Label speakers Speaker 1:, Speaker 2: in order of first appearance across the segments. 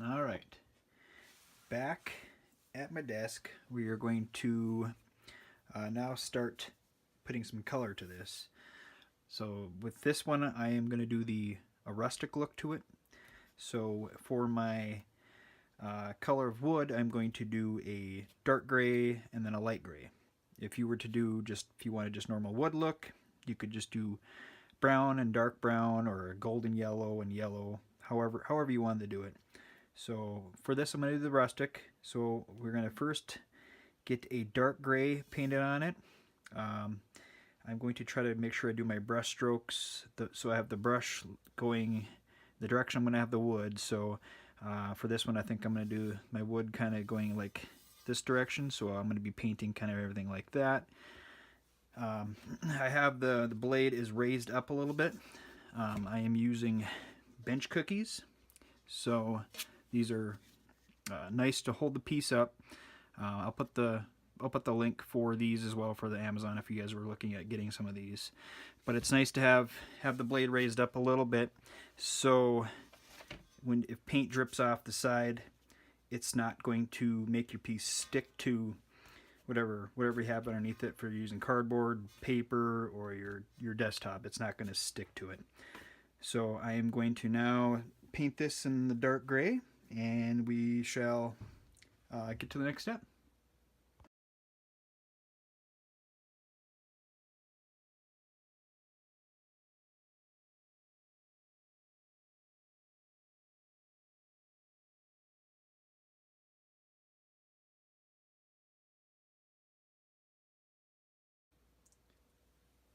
Speaker 1: All right, back at my desk, we are going to now start putting some color to this. So with this one, I am going to do a rustic look to it. So for my color of wood, I'm going to do a dark gray and then a light gray. If you were to do if you wanted just normal wood look, you could just do brown and dark brown, or golden yellow and yellow, however you wanted to do it. So for this, I'm going to do the rustic. So we're going to first get a dark gray painted on it. I'm going to try to make sure I do my brush strokes so I have the brush going the direction I'm going to have the wood. So for this one, I think I'm going to do my wood kind of going like this direction. So I'm going to be painting kind of everything like that. I have the blade is raised up a little bit. I am using bench cookies. So these are nice to hold the piece up. I'll put the link for these as well for the Amazon if you guys were looking at getting some of these. But it's nice to have the blade raised up a little bit, so if paint drips off the side, it's not going to make your piece stick to whatever you have underneath it. For using cardboard, paper, or your desktop, it's not going to stick to it. So I am going to now paint this in the dark gray, and we shall get to the next step.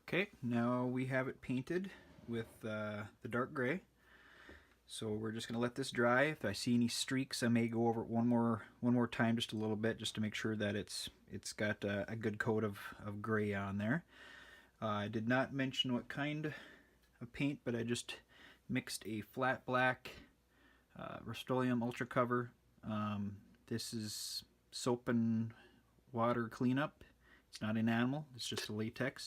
Speaker 1: Okay, now we have it painted with the dark gray. So we're just going to let this dry. If I see any streaks, I may go over it one more time, just a little bit, just to make sure that it's got a good coat of gray on there. I did not mention what kind of paint, but I just mixed a flat black Rust-Oleum Ultra Cover. This is soap and water cleanup. It's not enamel, it's just a latex.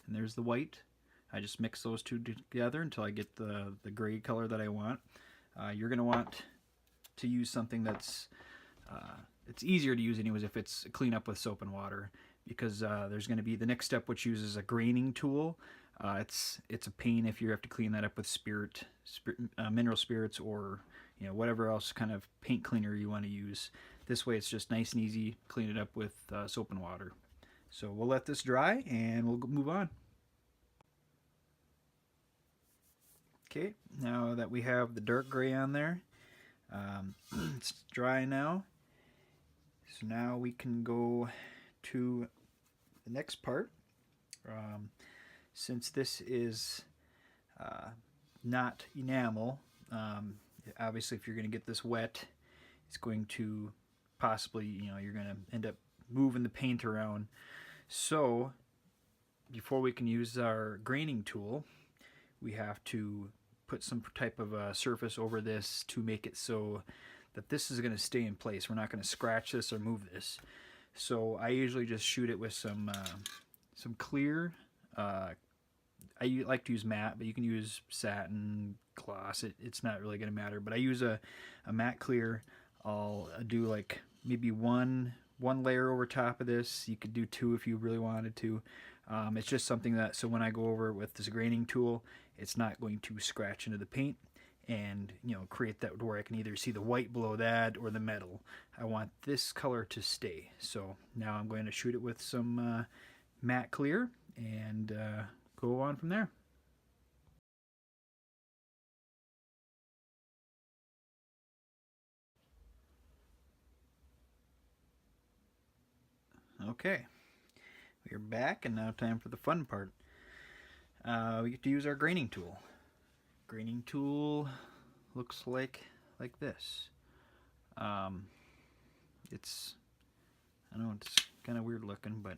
Speaker 1: And there's the white. I just mix those two together until I get the gray color that I want. You're going to want to use something that's it's easier to use anyways if it's clean up with soap and water, because there's going to be the next step, which uses a graining tool. It's a pain if you have to clean that up with mineral spirits, or whatever else kind of paint cleaner you want to use. This way it's just nice and easy. Clean it up with soap and water. So we'll let this dry and we'll move on. Okay, now that we have the dark gray on there, it's dry now. So now we can go to the next part. Since this is not enamel, obviously if you're going to get this wet, it's going to possibly, you're going to end up moving the paint around. So before we can use our graining tool, we have to put some type of a surface over this to make it so that this is going to stay in place. We're not going to scratch this or move this. So I usually just shoot it with some clear. I like to use matte, but you can use satin, gloss. It's not really going to matter. But I use a matte clear. I'll do like maybe one layer over top of this. You could do two if you really wanted to. It's just something that, so when I go over with this graining tool, it's not going to scratch into the paint and create that where I can either see the white below that or the metal. I want this color to stay. So now I'm going to shoot it with some matte clear and go on from there. Okay, we're back, and now time for the fun part. We get to use our graining tool. Graining tool looks like this. It's, I know it's kind of weird looking, but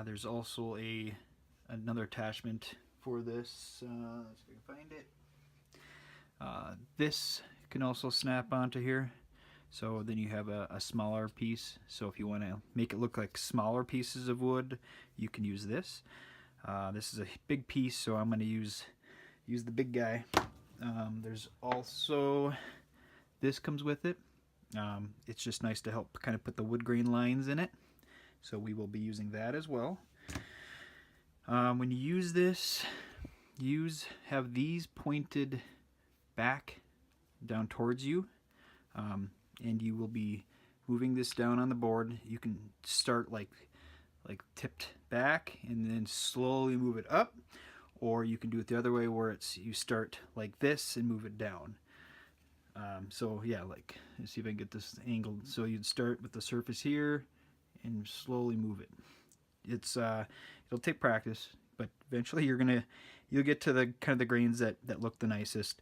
Speaker 1: there's also another attachment for this. Let's see if I can find it. This can also snap onto here. So then you have a smaller piece. So if you want to make it look like smaller pieces of wood, you can use this. This is a big piece, so I'm going to use the big guy. There's also this comes with it. It's just nice to help kind of put the wood grain lines in it. So we will be using that as well. When you use this, have these pointed back down towards you, and you will be moving this down on the board. You can start like tipped back and then slowly move it up, or you can do it the other way where you start like this and move it down. So yeah, like, let's see if I can get this angled. So you'd start with the surface here and slowly move it. It'll take practice, but eventually you'll get to the kind of the grains that look the nicest.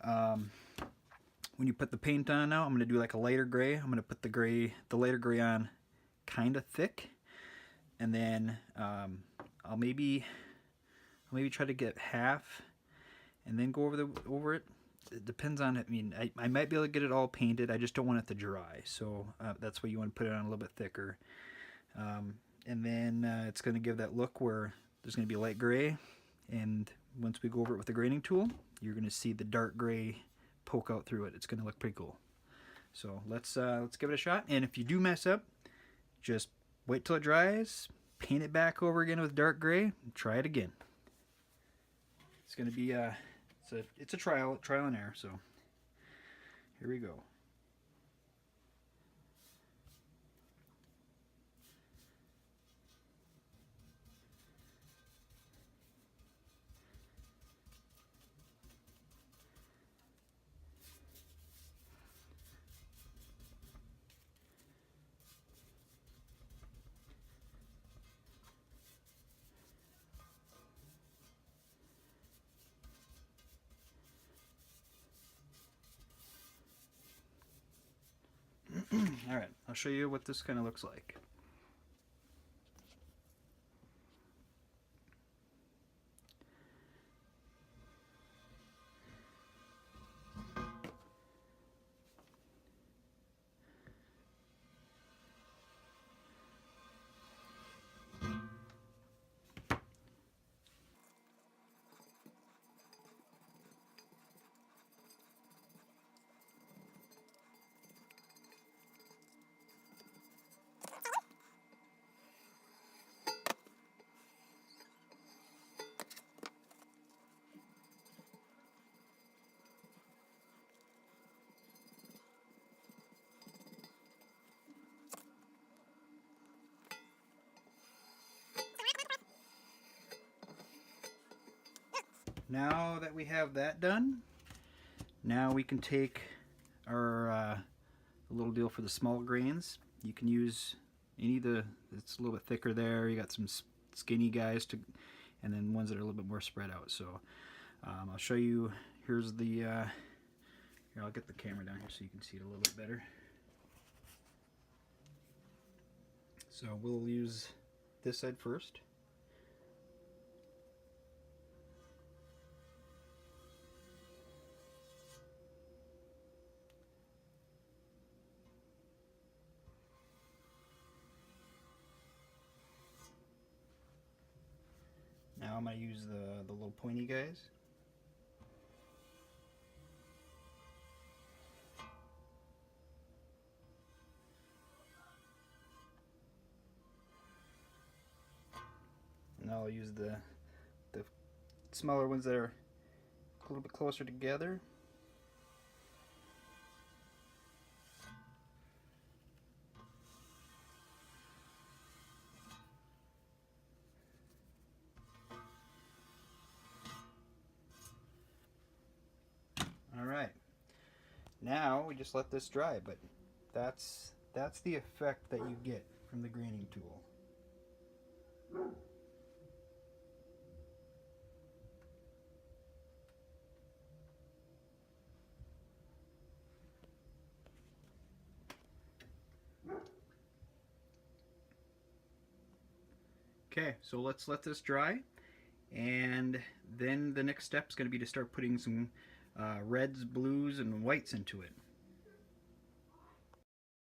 Speaker 1: When you put the paint on now, I'm going to do like a lighter gray. I'm going to put the lighter gray on kind of thick, and then I'll maybe try to get half and then go over it. It depends on it. I mean, I might be able to get it all painted. I just don't want it to dry, so that's why you want to put it on a little bit thicker. And then it's going to give that look where there's going to be light gray, and once we go over it with the grading tool, you're going to see the dark gray poke out through it. It's going to look pretty cool. So let's give it a shot. And if you do mess up, just wait till it dries, paint it back over again with dark gray, and try it again. It's going to be it's a trial and error. So here we go. Alright, I'll show you what this kind of looks like. Now that we have that done, now we can take our little deal for the small grains. You can use it's a little bit thicker there. You got some skinny guys and then ones that are a little bit more spread out. So I'll show you. Here's the here, I'll get the camera down here so you can see it a little bit better. So we'll use this side first. Now I'm going to use the little pointy guys. And I'll use the smaller ones that are a little bit closer together. Alright, now we just let this dry, but that's the effect that you get from the graining tool. Okay, so let's let this dry, and then the next step is going to be to start putting some reds, blues, and whites into it.